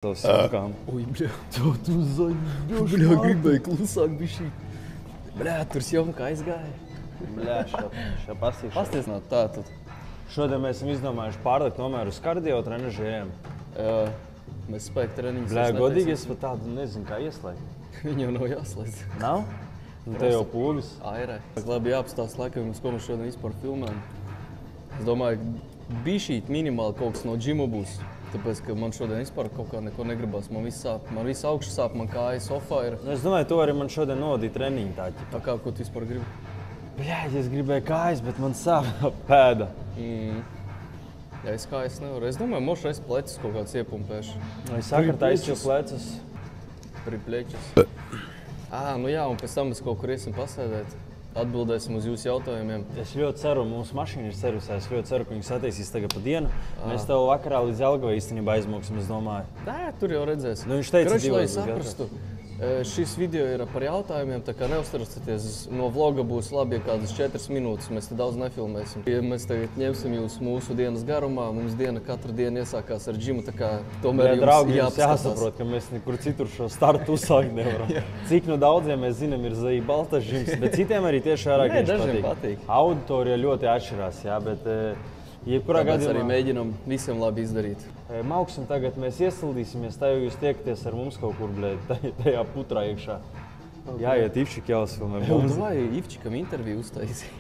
Tavs sākām. Ui, bļā, tu bļā, gribēji klusāk bišķi. Bļā, tur sjomka aizgāja. Bļā, šā pasīšu. Pastiecināt tā tad. Šodien mēs esam izdomājuši pārlikt nomēru uz kardio trenažieriem. Jā, mēs spēku treniņus. Bļā, godīgi es pat tādu nezinu, kā ieslēgt. Viņi jau nav jāslēdz. Nav? Un te jau pūlis. Airē. Labi jāapstāst laikam, ko mēs šodien vispār filmējam. Es domāju, bišķīt minimāli kaut kas no džimu būs. Tāpēc, ka man šodien vispār kaut kā neko negribas. Man viss sāp. Man viss augšas sāp, man kāja sofā ir. Nu, es domāju, to arī man šodien novadīja treniņu tāķi. Tā kā, ko tu vispār gribi? Bļā, es gribēju kājas, bet man sāp pēda. Ja es kājas nevaru. Es domāju, mošu es plecis kaut kāds iepumpēšu. Es sāku ar taisīju plecus. Pripļečus. Nu jā, un pēc tam mēs kaut kur iesim pasēdēt. Atbildēsim uz jūsu jautājumiem. Es ļoti ceru, mūsu mašīna ir servisā. Es ļoti ceru, ka viņi sataisīs tagad pa dienu. Mēs tev vakarā līdz Jelgavai īstenībā aizmoksim, es domāju. Nē, tur jau redzēsim. Nu, viņš teica, Kroči, lai saprastu. Šis video ir par jautājumiem, tā kā neuztraucieties. No vloga būs labi, ja kādas 4 minūtes. Mēs te daudz nefilmēsim. Ja mēs tagad ņemsim jūs mūsu dienas garumā. Mums diena katru dienu iesākās ar džimu, tā kā tomēr jums jāsaprot, ka mēs nekur citur šo startu uzsākt nevaram. Cik no daudziem mēs zinām ir Zaī baltas džims, bet citiem arī tieši ārāk viņš patīk. Auditorija ļoti atšķirās, jā, bet jebkurā gadījumā arī mēģinām visiem labi izdarīt. Mauksim tagad, mēs iesildīsimies, tā jau jūs tiekaties ar mums kaut kur, tajā putrā iekšā. Jāiet Ivčik jāuzfilmē. Davai Ivčikam interviju uztaisi.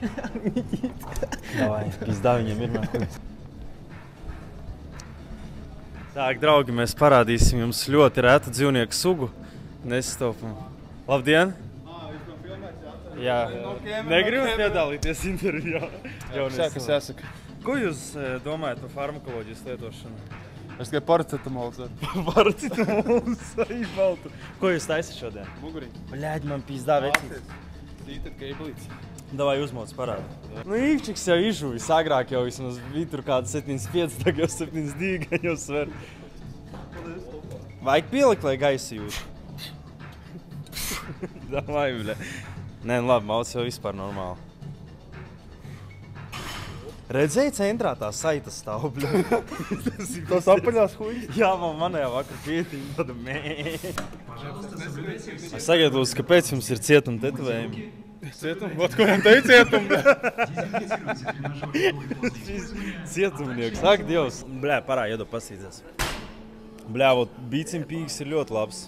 Davai, pizdā viņam ir nākuļ. Tā, draugi, mēs parādīsim jums ļoti rētu dzīvnieku sugu. Nesastopam. Labdien! Jā, negribas piedalīties intervijā. Šā, kas jāsaka. Ko jūs domājat par farmakoloģijas lietošanu? Es tikai paracetamolu dzeru. Paracetamolu saībaltu. Ko jūs taisat šodien? Mugurīgi. Bļaļ, man pizdā vecīt. Tītad keiblīts. Davai uzmoc parādi. Nu, Ivčiks jau izžuvis. Agrāk jau vismaz bija tur kāda 75, tagad jau 72 gan jau sver. Vajag pielikt, lai gaisa jūt. Davai, bļa. Nē, labi, mauc jau vispār normāli. Redzēji centrā tā saita stāv, bļa. Tos apaļās huļas? Jā, manējā vakar pietīm tāda mē. Es sagaidos, kāpēc jums ir cietuma tetovējumi? Cietuma? Ot, ko jām teica cietuma? Cietumnieks. Ak, Dievs. Bļā, parā, iedo pasīdzēs. Bļā, vot bīcimpīgs ir ļoti labs.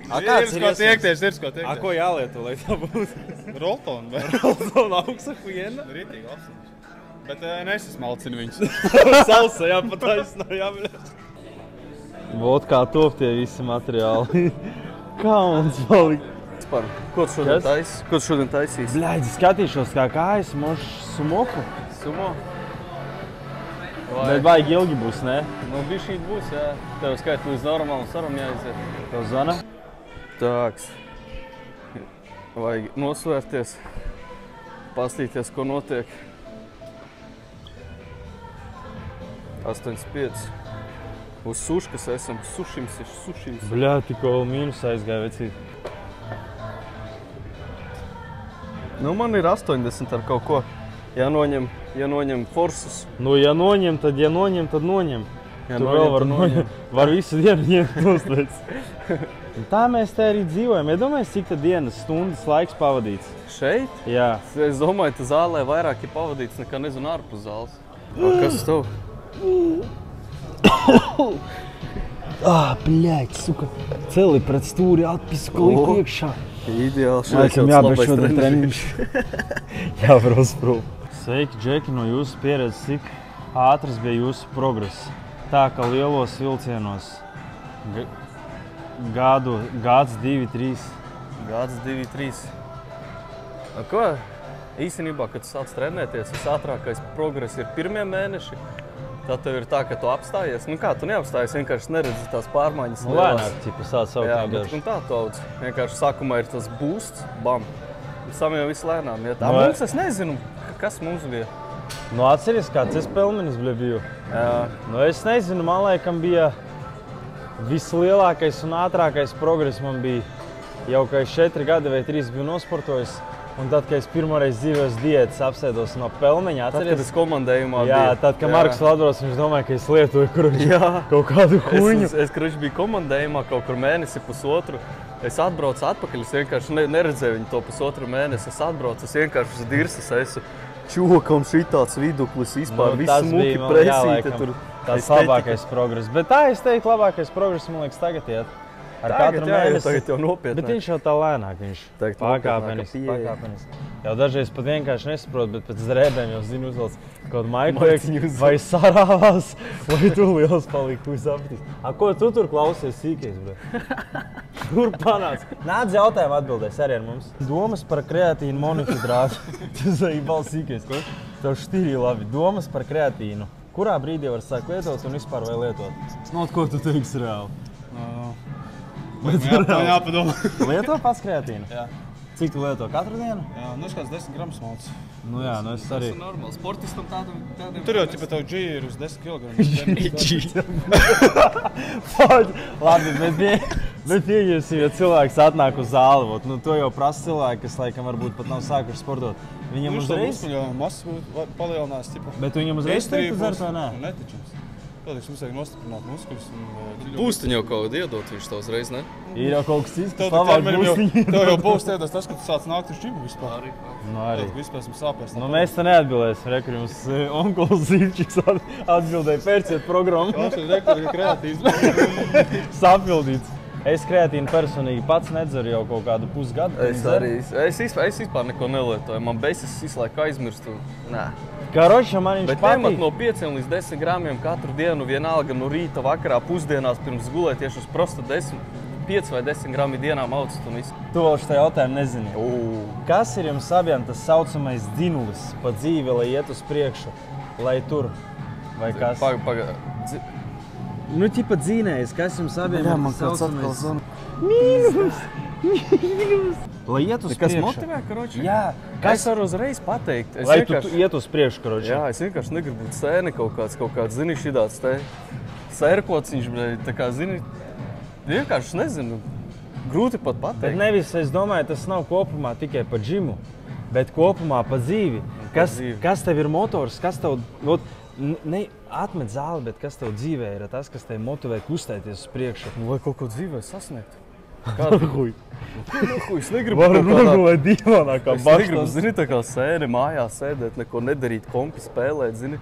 Ir ko tiekties. A, ko jālieto, lai tā būtu? Roltonu, vai? Roltonu augsta huiena? Rītīgi apsīdus. Bet nesasmalcinu viņus. Salsa, jā, pataisnā, jā, bļā. Vot kā top tie visi materiāli. Kā mums palikt? Ko tu šodien taisīs? Bļaļ, skatīšos kā kājas, moš sumoku. Sumo? Bet vajag ilgi būs, ne? Nu, bišķīt būs, jā. Tev skait līdz normālam saram jāiziet. Tev zvana? Tāks. Vajag nosvērties, pastīties, ko notiek. 8,5. Uz suškas esam. Sušims. Bļā, tikko mīnus aizgāja vecīt. Nu, man ir 80 ar kaut ko. Ja noņem forsus. Nu, ja noņem, tad noņem. Ja tu vēl var noņem. Var visu dienu ņemt uzlēc. Tā mēs te arī dzīvojam. Iedomājies, cik tad dienas stundas laiks pavadīts? Šeit? Jā. Es domāju, ka zālē vairāk ir pavadīts nekā, nezinu, ārpus zāles. Kas tev? Bļaļ, suka. Celi pret stūri atpisu, ko likt iekšā. Ideāli. Laikam jābūt šodien treniņš. Jāvar uzprūp. Sveiki, Džeki, no jūsu pieredzes, cik ātrs bija jūsu progress. Tā, ka lielos vilcienos gads 2-3. Gads 2-3. Ko? Īstenībā, kad tu sāc trenēties, visātrākais progress ir pirmie mēneši. Tad tev ir tā, ka tu apstājies. Nu kā, tu neapstājies, vienkārši neredzi tās pārmaiņas. Nu, lēnāk, tipa, sāc saukt vienkārši. Jā, bet tā tu auc. Vienkārši sākumā ir tas boosts, bam. Sam jau viss lēnām iet. Mums es nezinu, kas mums bija. Nu, atceries, kāds es pelmenis biju? Jā. Nu, es nezinu, man laikam bija vislielākais un ātrākais progress man bija jau, ka es 4 gadi vai 3 biju nosportojis. Un tad, kad es pirmoreiz dzīvēs diētas apsēdos no pelmeņa, atceries? Tad, kad es komandējumā biju. Jā, tad, kad Marks vēl atbrauc, viņš domāja, ka es lietoju kaut kādu huņu. Es biju komandējumā kaut kur mēnesi, pusotru. Es atbraucu atpakaļ, es vienkārši neredzēju viņu to pusotru mēnesi. Es atbraucu, es vienkārši uz dirsas esmu čoka un šitāds viduklis vispār. Visu muki presīte tur. Tas labākais progress. Bet tā, es teiktu, labākais progress, man liekas, tagad iet. Ar katru mēnesi. Tagad jau nopietnāk. Bet viņš jau tā lēnāk, viņš pakāpenis. Jau dažreiz pat vienkārši nesaprot, bet pēc drēbēm jau zinu uzvelc kaut maiklieks, vai sarāvās, vai tu liels palīk, ko sapratīs. Ko tu tur klausies sīkais, bre? Tur panāc. Nāc jautājumu atbildēs arī ar mums. Domas par kreatīnu monofidrātu. Tas arī balss sīkais. Tev štīrī labi. Domas par kreatīnu. Kurā brīdī var sākt lietot un vispār vai lietot? Ko tu teiksi reāli? Man jāpadomā. Lieto pats kreatīnu? Jā. Cik tu lieto katru dienu? Jā, nu kāds 10 gramus malts. Nu jā, nu es arī. Tas ir normāli. Sportistam tādam. Tur jau tipa tev G ir uz 10 kg. Labi, bet pieņemsim, ja cilvēks atnāk uz zāli, nu to jau prasa cilvēki, kas laikam varbūt pat nav sākuši sportot. Viņam uzreiz? Masu palielinās, tipa. Bet viņam uzreiz teiktu dzert vai nē? Netičams. Tādēļ mums vajag nostiprināt muskuļus un ķiļot. Būstiņu jau kaut kādu iedot viņš tā uzreiz, ne? Ir jau kaut kas cits, kas labāk būstiņu. Tev jau būs tēdās tas, ka tu sāc nākt uz čibu vispār. Nu arī. Vispār esam sāpēs. Nu mēs te neatbildēsim, rekur jums onkuls Zīvčiks atbildēja, pērciet programmu. Tas ir rekur, ka kreatīvs. Sapildīts. Es kreatīnu personīgi pats nedzeru jau kaut kādu pusgadu. Es vispār neko nelietoju. Man beidzas visu laiku aizmirstu. Nē. Karoči, man viņš patīk. Bet no 5 līdz 10 gramiem katru dienu vienalga no rīta, vakarā, pusdienās pirms gulēt tieši uz prosta 5 vai 10 grami dienā maucot un visu. Tu vēl šo jautājumu nezini. Kas ir jums abiem tas saucamais dzinulis pa dzīvi, lai iet uz priekšu, lai tur? Vai kas? Nu, tipa dzīnējis, kas jums abiem ir tas saucamais? Mīnus! Lai iet uz priekšu. Kas motivē, karoči? Jā. Es varu uzreiz pateikt. Lai tu iet uz priekšu, karoči. Jā, es vienkārši negribu būt sēni kaut kāds, zini, šidāds te sērkociņš, tā kā, zini, vienkārši nezinu, grūti pat pateikt. Bet nevis, es domāju, tas nav kopumā tikai pa džimu, bet kopumā pa dzīvi. Kas tev ir motors, kas tev, ne atmet zāli, bet kas tev dzīvē ir tas, kas tev motivē kustēties uz priekšu. Lai kaut ko dzīvē sasniegt. Kādu huj? Es negribu varu nogulēt divānā kā baštas. Es negribu, zini, tā kā sēri mājās sēdēt, neko nedarīt, kompi spēlēt, zini.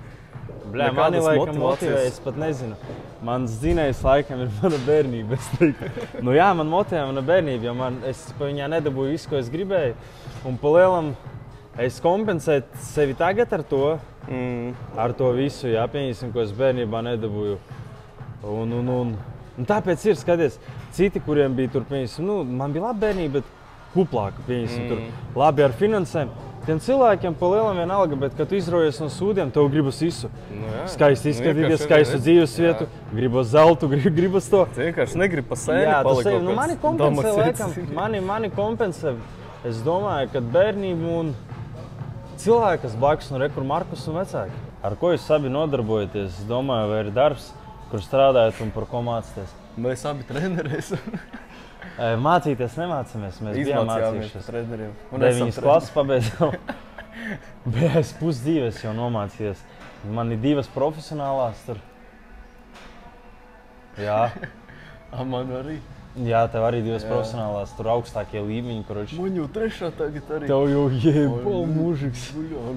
Bļā, mani laikam motivē, es pat nezinu. Mans dzinējs laikam ir mana bērnība, es teiktu. Nu jā, man motivē mana bērnība, jo es pa viņā nedabūju visu, ko es gribēju. Un pa lielam es kompensēju sevi tagad ar to visu, jā, pieņemsim, ko es bērnībā nedabūju. Un tāpēc ir, skaties, citi, kuriem bija tur, pieņemsim, man bija laba bērnība, bet kuplāka, pieņemsim, tur labi ar finansēm. Tiem cilvēkiem pa lielam vienalga, bet, kad tu izraujies no sūdiem, tev gribas visu. Skaisti izskatīties, skaistu dzīvesvietu, gribas zeltu, gribas to. Tu vienkārši negribi pa sēni palikt kaut kāds. Mani kompensē laikam, mani kompensē, es domāju, ka bērnību un cilvēki, kas blakus no rekur Markus un vecāki. Ar ko jūs abi nodarbojaties, es domāju, vai ir darbs, kur strādājat un par ko mācāties? Mēs abi trenerēs. Mācīties nemācāmies, mēs bijām mācījušies. Treneriem. 9. klases pabeidzām. Bet pusdzīves jau nomācījies. Man ir 2 profesionālās tur. Jā. Man arī. Jā, tev arī 2 profesionālās, tur augstākie līmeņi, karoči. Man jau 3. tagad arī. Tev jau jebal mužiks.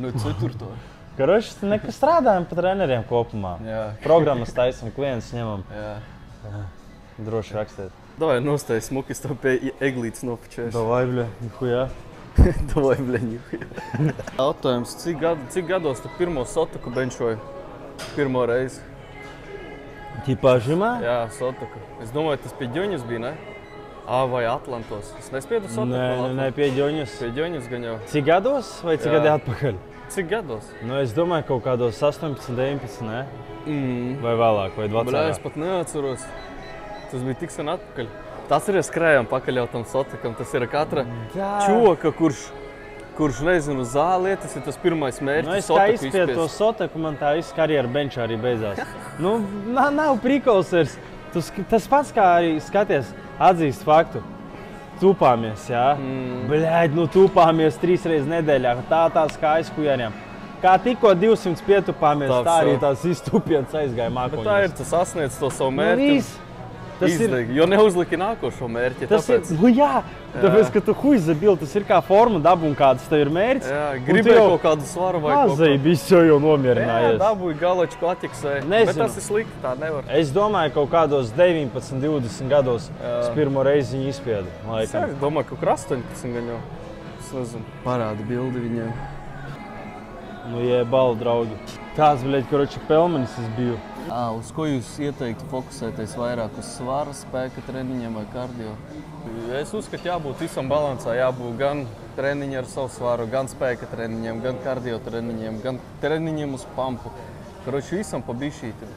Ne 4. Karoči, nekas strādājam pa treneriem kopumā. Programmas taisam, klientus ņemam. Droši rakstiet. Davai nostāj smuki, es tev pie eglītes nopačēšu. Davai, bļa, nihujā. Davai, bļa, nihujā. Jautājums, cik gados tu pirmo sotaku benčoji? Pirmo reizi? Ķipā žimā? Jā, sotaku. Es domāju, tas pie Ģoņus bija, ne? Vai Atlantos. Es nespiedu sotaku? Nē, pie Ģoņus. Pie Ģoņus gan jau. Cik gados vai cik gadi atpakaļ? Cik gados? Nu, es domāju, kaut kādos 18, 19, ne? Vai vēlāk, vai vecākā? Bļā, es pat neatceros. Tas bija tik sen atpakaļ. Tas ir skrējām pakaļ jau tam sotakam. Tas ir katra čoka, kurš nezinu, zālē, tas ir tas pirmais mērķis. Nu, es kā izspied to sotaku, man tā visu karjeru benčā arī beidzās. Nu, nav prikols vairs. Tas pats kā arī skaties, atzīst faktu. tupāmies, jā? Bļaļ, nu tupāmies 3 reizes nedēļā. Tās kā aizkujariem. Kā tikko 200 pietupāmies, tā arī tās iztupienas aizgāja mākoņos. Bet tā ir, tas sasniedz to savu mērķi. Izdeg, jo neuzliki nākošo mērķi. Nu jā, tāpēc, ka tu huj zabili, tas ir kā forma dabu un kāds tev ir mērķis. Jā, gribēji kaut kādu svaru vai kaut ko. Mazai, viss jau nomierinājies. Jā, dabūji galačku atķiksēji, bet tas ir slikti, tā nevar. Es domāju, kaut kādos 19, 20 gados es pirmo reizi viņu izspiedu. Es domāju, kaut kur 18 gan jau. Es nezinu. Parādi bildi viņiem. Nu, jebal, draugi. Tās, bļaļ, koroči, pelmenis es biju. Uz ko jūs ieteiktu fokusēties vairāk? Uz svara, spēka treniņiem vai kardio? Es uzskatu, jābūt visam balansā. Jābūt gan treniņi ar savu svaru, gan spēka treniņiem, gan kardio treniņiem, gan treniņiem uz pampu. Koroči, visam pa bišķīti.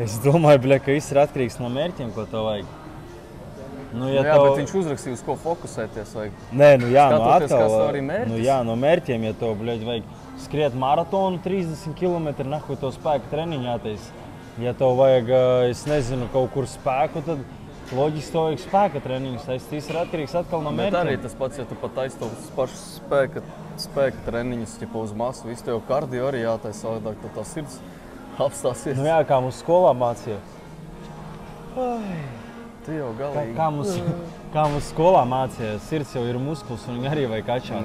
Es domāju, bļaļ, ka viss ir atkarīgs no mērķiem, ko tev vajag. Nu, jā, bet viņš uzrakstīja, uz ko fokusēties vajag. Nē, nu jā, skatoties, kas tev arī mērķis. Nu jā, no mērķiem, ja tev, bļaļ, vajag skriet maratonu 30 km, nahuj tev spēka treniņu jātais. Ja tev vajag, es nezinu, kaut kur spēku, tad loģiski tev vajag spēka treniņus. Tas ir atkarīgs atkal no mērķiem. Bet arī tas pats, ja tu pat aizstāv pašu spēka treniņus, tipa uz masu, visu tev kardio arī jātais savādāk, tad tā sirds apstāsies. Nu jā, kā mums skolā mācīja. Tu jau galīgi. Kā mums skolā mācīja, sirds jau ir muskuls un viņi arī vajag atšāt.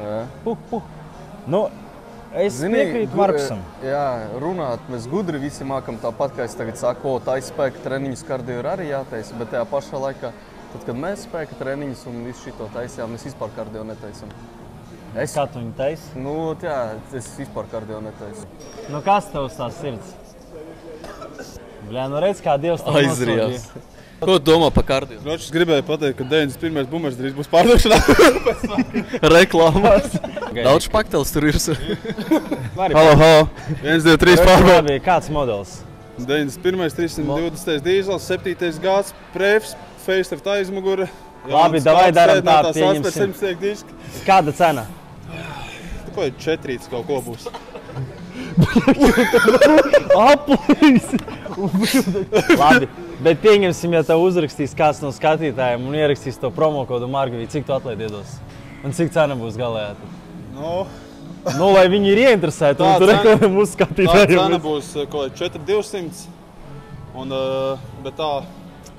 Nu, es piekrītu Markusam. Jā, runāt, mēs gudri visi mākam tāpat, kā es tagad saku, taisa spēka treniņus kardio ir arī jātaisa, bet tajā pašā laikā, tad, kad mēs spēka treniņus un visu šito taisījām, mēs vispār kardio netaisam. Kā tu viņu taisi? Nu, jā, es vispār kardio netaisu. Nu, kas tev uz tās sirds? Bļā, nu redz, kā Dievs tev nosodīja. Ko tu domā par kardio? Es gribēju pateikt, ka 91. bumbers drīz būs pārdošanā. Reklāmās. Daudz špaktelis tur ir. Halo. 1, 2, 3 pārbaudi. Kāds modelis? 91. 320. dīzels, 7. gads, prefs, facelift aizmugure. Labi, davai daram tā, pieņemsim. Kāda cena? Ko ir 4 kaut ko būs? Aplīs! Labi, bet pieņemsim, ja tev uzrakstīs kāds no skatītājiem un ierakstīs to promokodu Margavī, cik tu atlaid iedos? Un cik cena būs galējā? Nu, lai viņi ir ieinteresēti un tu reklamē mūsu skatītājiem. Tā cena būs 4,200, bet tā...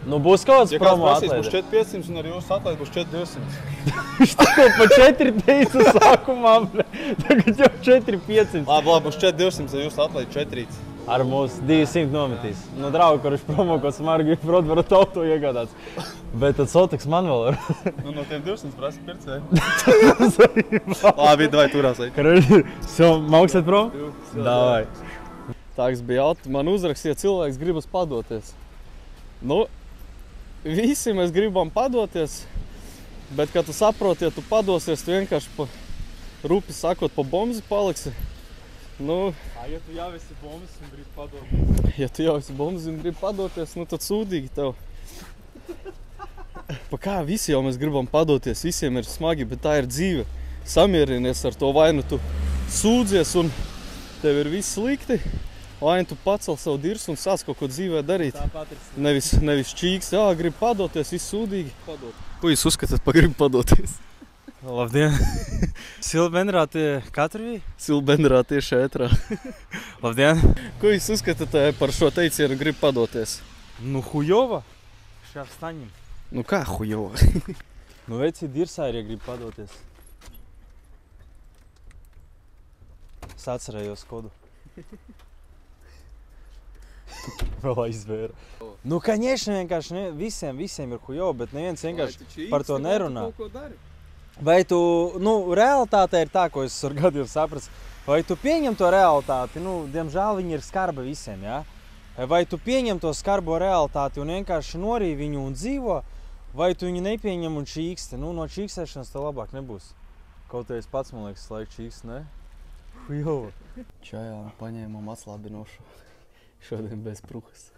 Nu, būs kaut kāds promo atlaide. Ja kāds prasīs, būs 4,500 un arī jūsu atlaide būs 4,200. Viņš tikko pa 4 teica sākumā, tagad jau 4,500. Labi, būs 4,200, ja jūsu atlaide 4. Ar mūsu 200 nometīs. Nu, draugi, kurš promokods Margavī, prot, varat auto iegādāts. Bet tad Soteks man vēl var. Nu, no tiem 200 prasa pircēji. Labi, davai turās. Karoļi, maukstēt promo? Davai. Tāks bija jautājums. Man uzrakstīja cilvēks gribas padoties. Nu, visi mēs gribam padoties, bet, kad tu saproti, ja tu padosies, tu vienkārši rupi sakot pa bomzi paliksi. Nu, ja tu jau esi bombas un gribi padoties? Ja tu jau esi bombas un gribi padoties, nu tad sūdīgi tev. Pa kā visi jau mēs gribam padoties, visiem ir smagi, bet tā ir dzīve. Samierinies ar to, vai nu tu sūdzies un tev ir viss slikti, vai nu tu pacel savu dirsu un sāc kaut ko dzīvē darīt. Nevis čīks, jā, grib padoties, viss sūdīgi. Ko jūs uzskatāt pa gribu padoties? Labdien! Silbenrāti katru bija? Silbenrāti tieši ētrā. Labdien! Ko jūs uzskatāt par šo teicienu grib padoties? Nu, hujova. Šā vstaņim. Nu kā hujova? Nu, veci dirsā ir, ja grib padoties. Es atcerējos kodu. Vēl aizvēra. Nu, kaņieši vienkārši visiem ir hujova, bet neviens vienkārši par to nerunā. Vai tu, nu, realitāte ir tā, ko es ar gadiem sapratu, vai tu pieņem to realitāti, nu, diemžēl viņi ir skarba visiem, jā? Vai tu pieņem to skarbo realitāti un vienkārši norī viņu un dzīvo, vai tu viņu nepieņem un čīksti? Nu, no čīkstēšanas tev labāk nebūs. Kaut arī es pats, man liekas, laiku čīkst, ne? Hujova. Čajā paņēmām atslābinošu. Šodien bez prukas.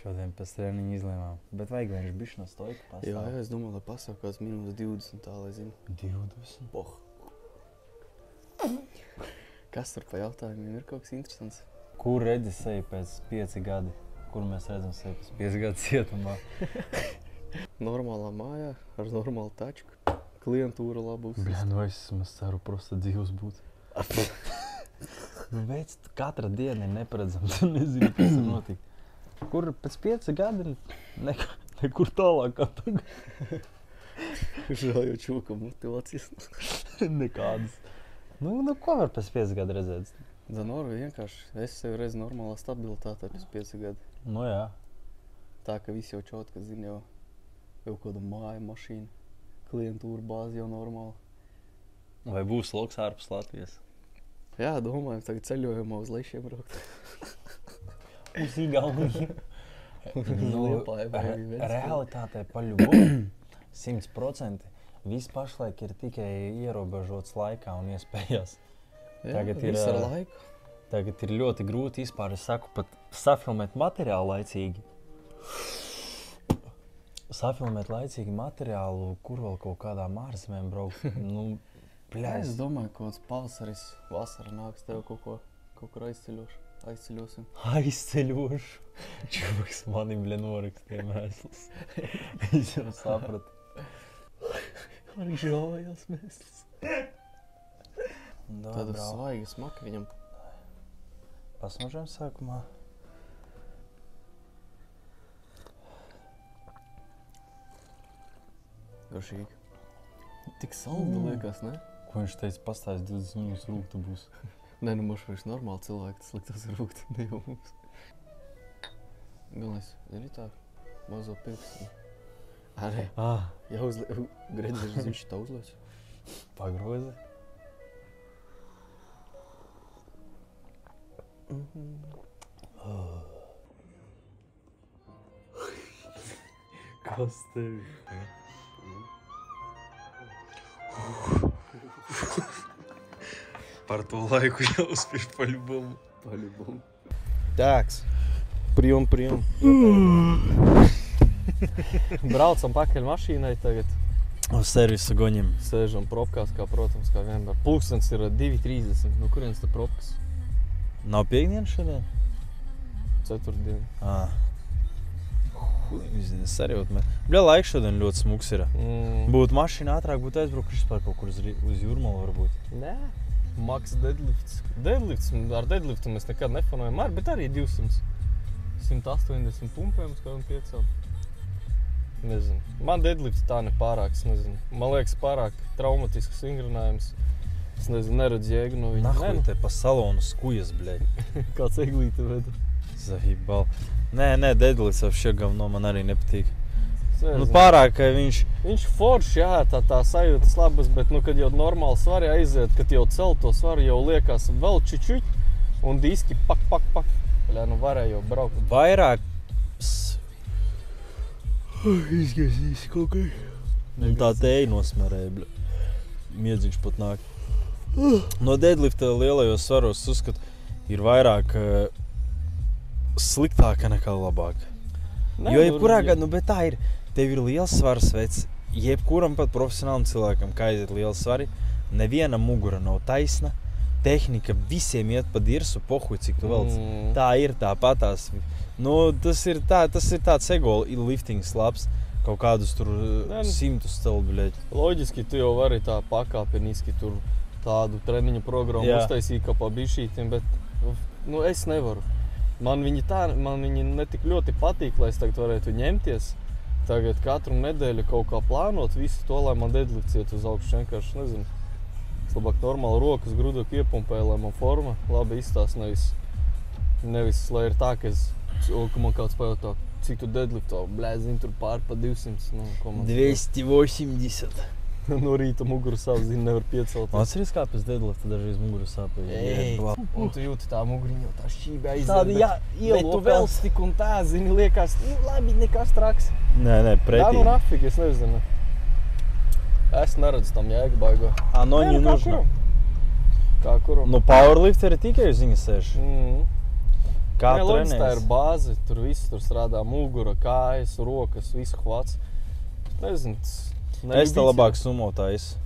Šodien pēc treniņa izlēmām, bet vajag vienkārši bišķi no stoika pastāv. Jā, es domāju, lai pastāv kāds minūtes 20 tā, lai zinu. 20? Boh. Kas tur pa jautājumiem ir kaut kas interesants? Kur redzi sevi pēc 5 gadi? Kur mēs redzam sevi pēc 5 gadu cietumā? Normālā mājā, ar normālu tačku. Klientūra labus. Bļā, nu es ceru prosta dzīvs būt. Nu, veids, katra diena ir neparedzama, tu nezini, kas ir notikt. Kur pēc 5 gadi nekur tālāk kā tagad. Žēl jau čūka motivācijas. Nekādas. Nu, ko var pēc 5 gadu redzēt? Zanori vienkārši, es sevi redzu normālā stabilitātē pēc 5 gadu. Nu jā. Tā, ka visi jau čot, ka zina jau kāda māja, mašīna, klientūra bāze jau normāla. Vai būs loks ārpus Latvijas? Jā, domājam, tagad ceļojumā uz Lešiem braukt. Uz Igauniju. Liepāja, realitātē paļubu 100%. Viss pašlaik ir tikai ierobežots laikā un iespējās. Jā, viss ar laiku. Tagad ir ļoti grūti vispār, es saku, pat safilmēt materiālu laicīgi. Safilmēt laicīgi materiālu, kur vēl kaut kādām ārzemēm braukt. Nu, pļais. Es domāju, kāds pavasaris, vasara nāks tev kaut kur aizceļosim. Aizceļošu? Čuks manim norakstiem mēsls. Es jau sapratu. Arī žāvajās mēsls. Tāda Tāda svaiga smaka viņam. Pasmažam sākumā. Garšīgi. Tik salda liekas, ne? Ko viņš teica, pastājas 20 minūtes rūgta būs. Nē, nu moši vairs normāli cilvēki, tas liktos rūgta, ne jau mums. Galvenais, zini tā, mazo pirkstu. Arī. Ja gredzēšu ziņš tā uzliec. Pagrozi. Kas tevi? Par to laiku jau uzspiež paļubumu. Tāks. Prijom. Braucam pakaļ mašīnai tagad. Uz servisu goņiem. Sēžam propkās, kā protams, kā vienmēr. Pulkstens ir 2:30. Nu, kurienes te propkas? Nav piekdienas šodien? Ceturtdiena. Es arī jūtu. Bļā, laiks šodien ļoti smuks ir. Būtu mašīna ātrāk, būtu aizbraukuši vispār kaut kur uz Jūrmalu varbūt. Nē. Max deadlifts. Ar deadliftu mēs nekad nefanojam ar, bet arī 200. 180 pumpēm uz kādam piecām. Nezinu. Man deadlifts tā nepārāks, nezinu. Man liekas pārāk traumatisks vingrinājums. Es nezinu, neredzu jēgu no viņa. Nahuj te pa salonu skujas, bļaļ. Kāds eglīte veda. Zahībal. Nē, deadlifts ap šiegam no man arī nepatīk. Nu pārāk, ka Viņš forši, jā, tā sajūtas labas, bet nu, kad jau normāli svari aiziet, kad jau cel to svaru, jau liekas vēl čučuļ un diski pak. Ļā, nu varēja jau braukt. Vairāk izgaisīs kaut kā. Un tā tēja nosmerēja, bļa. Miedziņš pat nāk. No deadlifta lielajos svaros uzskatu ir vairāk sliktāka nekā labāka. Jo jebkurā gadu, bet tā ir, tev ir liels svars veids, jebkuram pat profesionālam cilvēkam, kā aiziet liels svari, neviena mugura nav taisna, tehnika visiem iet pa dirsu, pohuj, cik tu velc. Tā ir tāpatās. Nu, tas ir tāds ego liftings labs, kaut kādus tur 100 celt, bļeļ. Loģiski, tu jau vari tā pakāpeniski tur tādu treniņu programmu uztaisīt kā pa bišķītiem, bet nu, es nevaru. Man viņi netik ļoti patīk, lai es tagad varētu ņemties. Tagad katru nedēļu kaut kā plānot visu to, lai man deadlifts iet uz augšu. Vienkārši nezinu. Es labāk normāli rokas grudok iepumpēju, lai man forma labi izstās. Nevis, lai ir tā, ka man kāds pajautā, cik tu deadliftā, blē, zini, tur pār pa 200. Nu, 280. No rīta muguru sāp, zini, nevar piecelt. Atceries kā pēc deadlifta dažreiz muguru sāpēja? Un tu jūti tā muguriņa, tā šķība aiziet. Tāda, bet tu vēl tik un tā, zini, liekas, nu labi, nekas traks. Nē, pretī. Jā, nu rafīgi, es nezinu. Es neredzu tam jēgu baigo. No не нужно. Kā kuram? Nu, powerlifteri tikai uz viņa sēž. Kā trenējas? Tā ir bāze, tur viss tur strādā mugura, kājas, rokas, visu hvats. Nezinu, es tā labāk sumo taisu.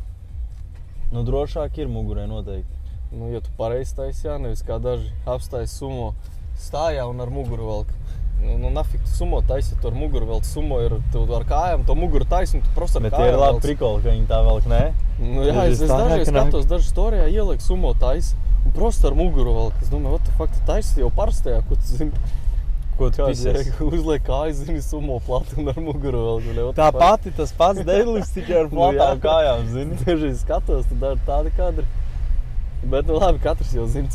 Nu, drošāk ir mugurai noteikti. Nu, ja tu pareizi taisi, jā, nevis kā daži apstājas sumo stājā un ar muguru velk. Nu, nafik, tu sumo taisi, tu ar muguru velc sumo, tu ar kājām, to muguru taisi, un tu prosti ar kājām. Bet tie ir labi prikoli, ka viņi tā velk, nē? Nu jā, es dažreiz skatos, dažas storijā ieliek sumo taisi, un prosti ar muguru velk. Es domāju, what the fuck, tu taisi jau parastajā, ko tu zini? Ko tu pisies? Uzliek kājas, zini, sumo plati un ar muguru velk. Tā pati, tas pats deadlifts tikai ar platām kājām, zini? Dažreiz skatos, tu dari tādi kadri. Bet, nu labi, katrs jau zina,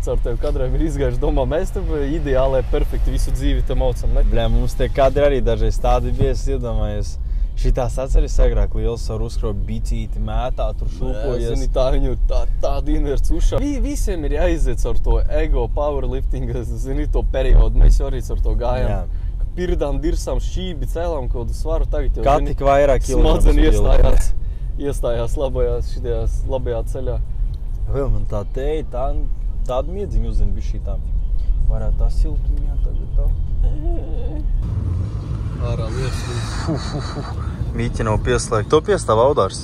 caur tevi kadriem ir izgājuši. Domā, mēs tev ideālai perfekti visu dzīvi te maucam, ne? Bļā, mums tie kadri arī dažreiz tādi bies, iedomājies. Šitās atceries agrāk liels ar uzskro bitīti, mētā, tur šūpojies. Jā, zini, tā viņu tāda inverts ušā. Visiem ir jāiziet ar to ego powerlifting, zini, to periodu. Mēs jau arī ar to gājām. Pirdām, dirsām, šķībi, cēlām kaut kādu svaru. Tagad jau, kā tik vairāk kilogramus smadzenes iestājās labajā ceļā. Vēl man tā teja, tādu miedziņu uzzina bišķītām. Varētu tā siltumiņā tagad tā. Ārā lietas. Mīķi nav pieslēgt. To piestāv audārs?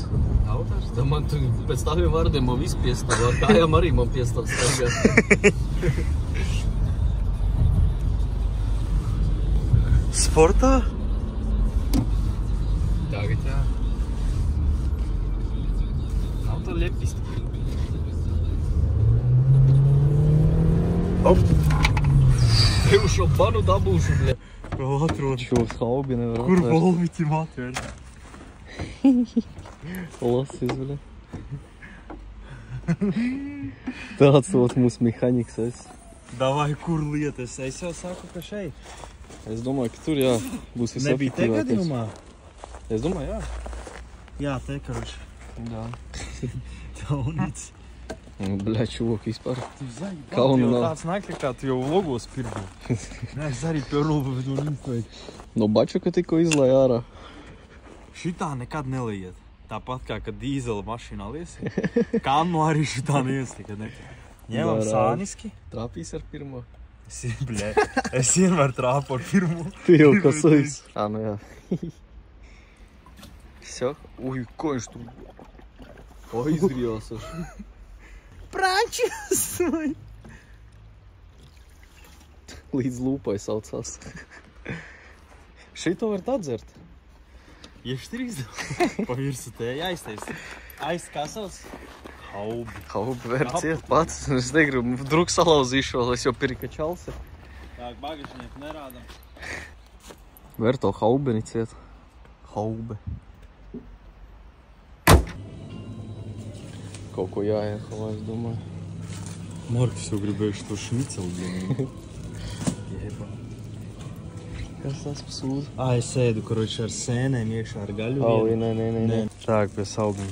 Audārs? Da man tu pēc tādiem vārdiem man viss piestāv. Ar kājām arī man piestāv staigāt. Sportā? Tagad jā. Nav tā ļepisti. Tev šo banu dabūšu, bļa. Vēl atrod. Šos haubi nevar Kur volviķim atvērt? Lasis, bļa. Tāds mūsu mehāniks esi. Davai, kur lietas? Es jau saku, ka šeit. Es domāju, ka tur, jā, būs visefektīvākais. Nebija te gadījumā? Es domāju, jā. Jā, te, karoči. Jā. Taunīts. Bļa, čuvok, vispār. Kaunu nav. Tāds nakļa, kā tu jau vlogos pirmo. Nē, es arī pērlu, bet un infēju. No baču, ka tikko izlēja ārā. Šitā nekad neliet. Tāpat kā, kad dīzela mašīnā liesi. Kānu arī šitā neies nekad nekad. Ņemam sāniski. Trāpīs ar pirmo. Es vienmēr trāpu ar pirmo. Tu jau kas aiz. Nu jā. Всё. Ой, ko viņš tur? Izgrijās ar. Prančus! Līdz lūpai saucās. Šito var atzert? Ieštrīz? Pa virsu te jāiztais. Aiz kā sauc? Haubi. Haubi vēr ciet pats. Es negribu drugu salauzīšu, lai es jau pirka čalsi. Tā, bagažnieku nerādam. Vēr to haubeni ciet. Haube. Kaut ko jāiehalā, es domāju. Markus jau gribējuši to šniceli dienu. Jeba. Kas tas pa sūdu? Es ēdu, karoči, ar sēnēm iekšā ar gaļu. Nē. Tā, pie sauguma.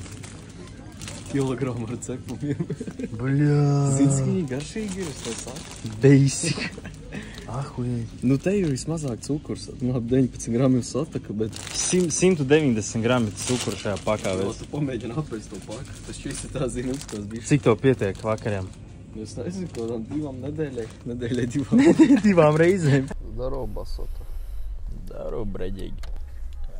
Kilogramu ar cepumiem. Bļā. Zins, ka viņi garšīgi ir, es tev saku. Basic. Ahuj. Nu, te jau vismazāk cukurs. Nu, ap 19 gramiem sataka, bet... 190 grami cukuru šajā pakā. Tu pamēģini apēst to paku. Tas šis ir tā zina uzkās bišķi. Cik to pietiek vakariem? Es nezinu, ko tam 2 nedēļai. Nedēļai 2 reizēm. Daro basota. Daro breģīgi.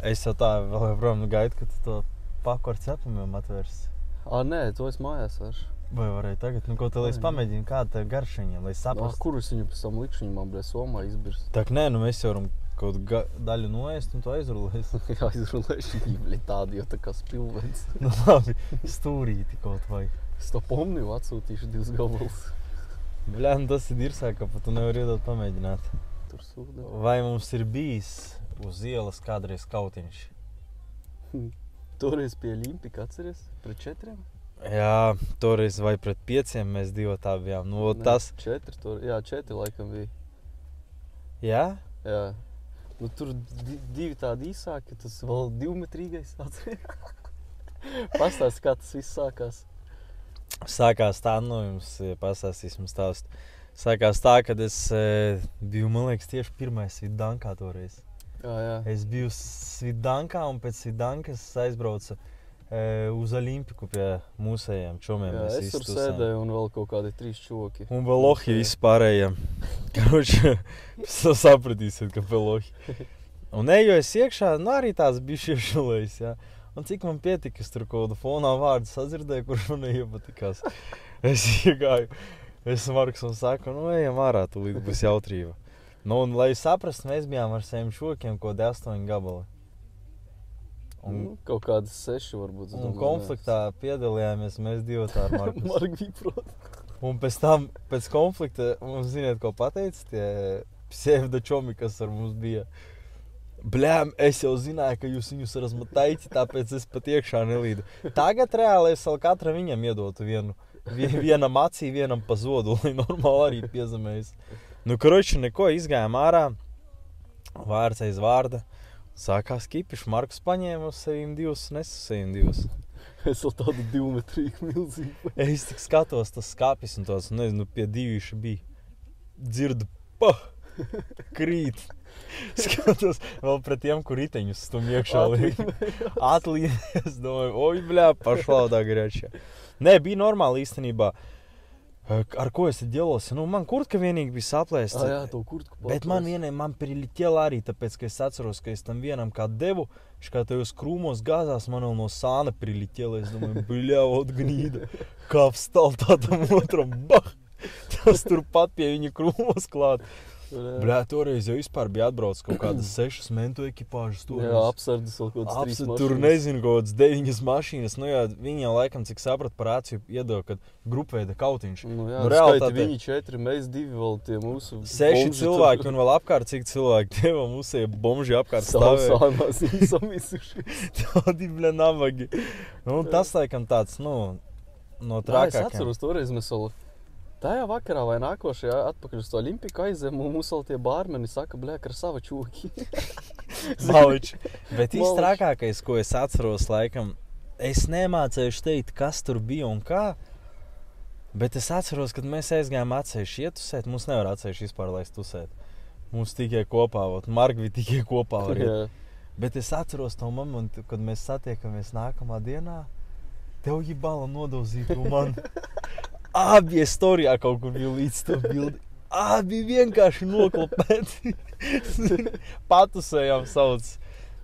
Es jau tā vēl joprojām gaidu, ka tu to paku ar cepumiem atvērsi. Nē, to es mājās vairs. Vai varēja tagad? Nu, ko te lai es pamēģinu, kāda tev garšiņa, lai saprast? Kur es viņu pēc tam likšu, viņu man bļa somā izbirst. Tak nē, nu mēs jau varam kaut daļu noēst un to aizrulēs. Jā, izrulēšu ģibli tādi, jo tā kā spilvens. Nu labi, stūrīti kaut vai. Es to pomniju atsūtīšu 2 gabalus. Bļā, nu tas ir dirsāk, ka pat tu nevar iedot pamēģināt. Tur sūda. Vai mums ir bijis uz ielas kādreiz kautiņš? Toreiz pie Olimpika, atceries? Pret 4? Jā, toreiz vai pret 5 mēs 2 tā bijām. Nu, tas... 4, jā, 4 laikam bija. Jā? Jā. Nu, tur 2 tādi īsāki, tas vēl 2-metrīgais atceries. Pastāsti, kā tas viss sākās. Sākās tā, nu, jums pastāstīsim stāstu. Sākās tā, kad es biju, man liekas, tieši pirmais Sviddankā toreiz. Jā. Es biju Sviddankā un pēc Sviddankas aizbraucu uz Olimpiku pie mūsējiem čomiem. Jā, es tur sēdēju un vēl kaut kādi 3 čoki. Un vēl lohi visi pārējiem. Karoči, sapratīsiet, ka vēl lohi. Un eju es iekšā, nu arī tās bišķi iešulējis, jā. Un cik man pietika, es tur kaut kādu fonā vārdu sadzirdēju, kurš man neiepatikās. Es iegāju, es Markusam saku, nu ejam ārā, tu līdz būs jautrība. Nu, un, lai saprastu, mēs bijām ar saviem šokiem, ko 8 gabali. Un kaut kādas 6 varbūt. Un konfliktā piedalījāmies mēs 2 ar Markus. Margi prot. Un pēc tam, pēc konflikta, mums ziniet, ko pateica tie psevdočomi, kas ar mums bija. Bļām, es jau zināju, ka jūs viņus razmataici, tāpēc es pat iekšā nelīdu. Tagad reāli es vēl katram viņam iedotu vienam acī, vienam pa zodu, lai normāli arī piezemējas. Nu, kroči, neko, izgājām ārā, vārds aiz vārda. Sākās kipiši, Markus paņēma uz sevīm 2, nesu sevīm 2. Es vēl tādu 2-metrīgu milzīgu. Es tik skatos, tas skāpis un tāds, nezinu, pie 2 bija. Dzirdu, krīt. Skatos vēl pret tiem, kur riteņus stum iekšā liek. Atlīnies, domāju, oj, bļā, pašlaudā garēčā. Nē, bija normāli īstenībā. Ar ko es ģelos? Nu, man kurtka vienīgi bija saplēsta. Jā, to kurtku paplēsta. Bet man prilitēla arī, tāpēc, ka es atceros, ka es tam vienam kā devu, kā tajos krūmos gāzās, man vēl no sāna prilitēla. Es domāju, bļā, ot gnīda. Kā vstal tādam otram, tas turpat pie viņa krūmos klāt. Bļā, toreiz jau vispār bija atbrauc kaut kādas 6 mentu ekipāžas. Jā, apsardzes vēl kaut kādas 3 mašīnas. Tur nezinu, kaut kādas 9 mašīnas. Nu jā, viņi jau laikam, cik saprat par rāciju, iedeva, kad grupveida kautiņš. Nu jā, skaiti viņi 4, mēs 2 vēl tie mūsu 6 cilvēki un vēl apkārt, cik cilvēki deva mūsie bomži apkārt stāvēja. Sānās viņi samisuši. Tādi, bļā, navagi. Nu, tas laikam tāds, nu, no trakākiem. Es atceros, toreiz mēs vēl tajā vakarā vai nākošajā atpakaļ uz to Olimpiku aizem, un mums vēl tie bārmeni saka, bļā, krasava čūki. Maliči. Bet trakākais, ko es atceros, laikam, es nemācējuši teikt, kas tur bija un kā, bet es atceros, kad mēs aizgājām atsevišķi ietusēt, mums nevar atsevišķi vispār laist tusēt. Mums tikai kopā, Margvi tikai kopā var iet. Bet es atceros to momentu, kad mēs satiekamies nākamā dienā, tev jibala nodozīt, un man... Abi storijā kaut kur bija līdz to bildi. Abi vienkārši noklopēti. Patusējām sauc.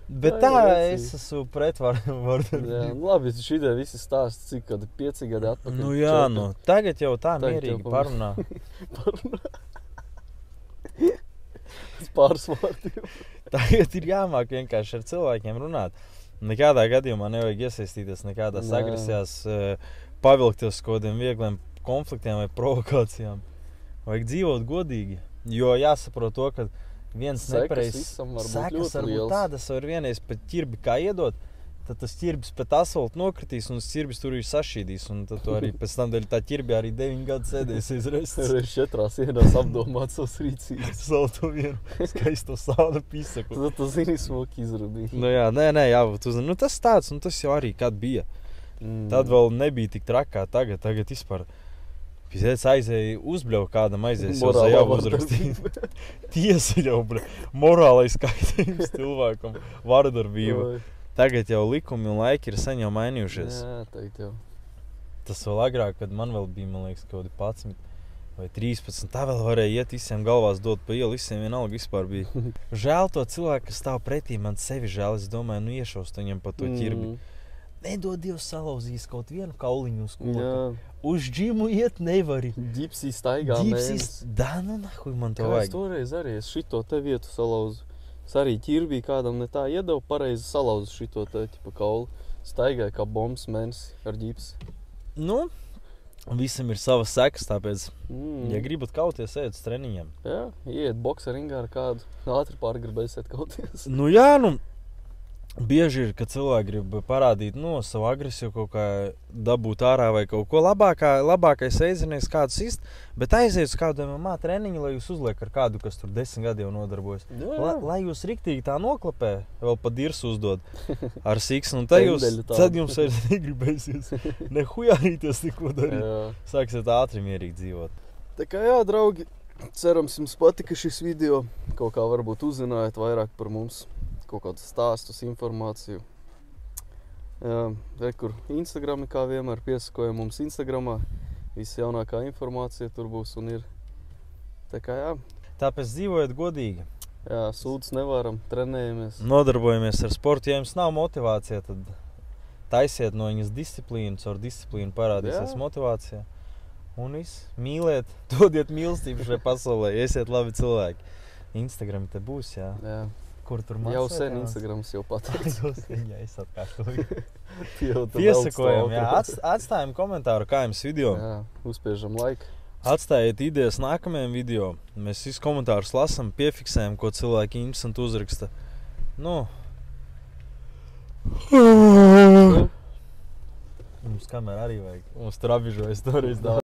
Bet tā es esmu pretvardarbība. Jā, labi, šitie visi stāsti, cik kādi 5 gadi atpakaļ. Nu jā, nu, tagad jau tā mierīgi parunā. Pāris vārdiem. Tagad ir jāmāk vienkārši ar cilvēkiem runāt. Nekādā gadījumā nevajag iesaistīties nekādās agresijās, pavilkties kodiem viegliem konfliktiem vai provokācijām. Vajag dzīvot godīgi, jo jāsaprot to, ka viens nepareizs sekas varbūt tādas var vienreiz pēc ķirbi kā iedot, tad tas ķirbis pēc asfalta nokritīs un tas ķirbis tur ir sašķīdīs un tad tu arī pēc tam dēļ tā ķirbi arī 9 gadu sēdēs izrests. Reiz 4 ienās apdomāt savas rīcības. Savu to vienu skaisto sādu pisaku. Tad tu zini smoki izrabīt. Nu jā, nē, jābūt uzmanīt. Nu tas tāds, un tas jau arī kad bija. Tad vēl nebija tik trakā tagad vispār. Pēc aizēja uzbļauj kādam aizies, jau jau uzrakstīt. Tiesa jau, morālais kaitējums cilvēkam, vardarbība. Tagad jau likumi un laiki ir sen jau mainījušies. Jā, teikt jau. Tas vēl agrāk, kad man vēl bija, man liekas, kaut 11 vai 13, tā vēl varēja iet visiem galvās dot pa ielu, visiem vienalga vispār bija. Žēl to cilvēku, kas stāv pretī, man sevi žēl, es domāju, nu iešaust viņam pa to ķirbi. Nedod Dievs salauzīs kaut vienu kauliņu uz koku. Uz džimu iet nevari. Ģipsī staigā mēnes. Da, nu nahuj man to vajag. Kā es toreiz arī, es šito te vietu salauzu. Es arī ķirbī kādam ne tā iedevu, pareizi salauzu šito te tipa kauli. Staigāju kā bombs mēnesi ar ģipsi. Nu, visam ir savas sekas, tāpēc, ja gribat kauties, ejiet uz treniņiem. Jā, iet boksa ringā ar kādu. Ātri pārgribēs iet kauties. Nu jā, nu. Bieži ir, ka cilvēki grib parādīt savu agresiju, kaut kā dabūt ārā vai kaut ko labākais veizinieks kādu sist, bet aiziet uz kādu MMA treniņu, lai jūs uzliek ar kādu, kas tur 10 gadi jau nodarbojas. Lai jūs riktīgi tā noklapē, vēl pa dirsu uzdod ar siksnu, un tad jums vairs negribēsies nehujārīties neko darīt. Sāksiet ātri mierīgi dzīvot. Tā kā jā, draugi, cerams jums patika šis video, kaut kā varbūt uzzinājāt vairāk par mums. Kaut kādus stāstus, informāciju. Kur Instagrami kā vienmēr piesakojam mums Instagramā. Visa jaunākā informācija tur būs un ir. Tā kā jā. Tāpēc dzīvojiet godīgi. Jā, sūdz nevaram, trenējamies. Nodarbojamies ar sportu. Ja jums nav motivācija, tad taisiet no viņas disciplīnu, caur disciplīnu parādīsies motivācija. Un viss, mīliet, dodiet mīlestību šai pasaulē, esiet labi cilvēki. Instagram te būs, jā. Jā. Kur tur jau sen Instagrams jau pateicis. Jā, es atkārtoju. Piesakojam, jā. Atstājam komentāru, kā jums video. Jā, uzspiežam laiku. Atstājiet idejas nākamajam video. Mēs visus komentārus lasam, piefiksējam, ko cilvēki interesanti uzraksta. Nu. Mums kamera arī vajag. Mums tur apbižojas toreiz daudz.